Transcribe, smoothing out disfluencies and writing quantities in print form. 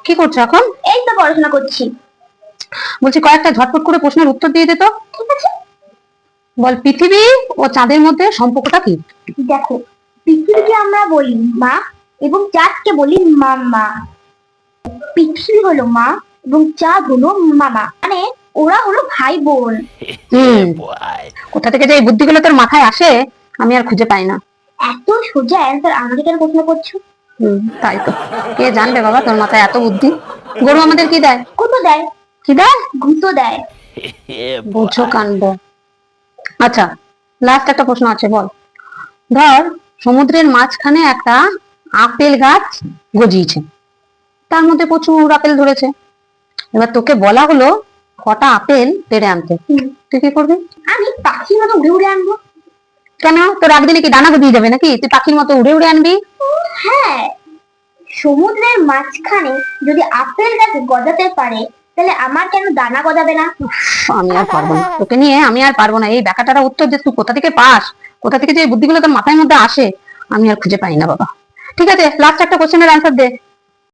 কি করছো এখন? এই তো পড়াশোনা করছি। বলছি কয়েকটা ঝটপট করে প্রশ্নের উত্তর দিয়ে দে তো। ঠিক আছে। বল, পৃথিবী ও চাঁদের মধ্যে সম্পর্কটা কি? দেখো, পৃথিবীকে আমরা বলি মা এবং চাঁদকে বলি মামা। পৃথিবী হলো মা এবং চাঁদ হলো মামা, মানে ওরা হলো ভাই বোন। কোথা থেকে যে এই বুদ্ধিগুলো তোর মাথায় আসে আমি আর খুঁজে পাই না। এত সোজা অ্যান্সার আমাকে কেন প্রশ্ন করছো? তাই তো, কে জানবে বাবা তোর মাথায় এত বুদ্ধি। গরু আমাদের কি দেয়? কত দেয়? কি দেয়? ঘুঁতো দেয়। বোঝো কাণ্ড। আচ্ছা, লাস্ট একটা প্রশ্ন আছে, বল। ধর, সমুদ্রের মাঝখানে একটা আপেল গাছ গজিয়েছে, তার মধ্যে প্রচুর আপেল ধরেছে। এবার তোকে বলা হলো কটা আপেল পেড়ে আনতে, তুই কি করবি? আমি পাখির মতো উড়ে উড়ে আনবো। কেন, তোর একদিনে কি ডানা গজিয়ে যাবে নাকি? তুই পাখির মতো উড়ে উড়ে আনবি? হ্যাঁ, সমুদ্রের মাঝখানে যদি আপেল গাছ গজাতে পারে, তাহলে আমার কেন দানা গজাবে না? আমি আর পারবো না, তোকে নিয়ে আমি আর পারবো না। এই ব্যাখ্যাটার উত্তর যে তুই কোথা থেকে পাস, কোথা থেকে যে এই বুদ্ধিগুলো তোর মাথার মধ্যে আসে, আমি আর খুঁজে পাই না বাবা। ঠিক আছে, লাস্ট একটা কোশ্চেনের আনসার দে।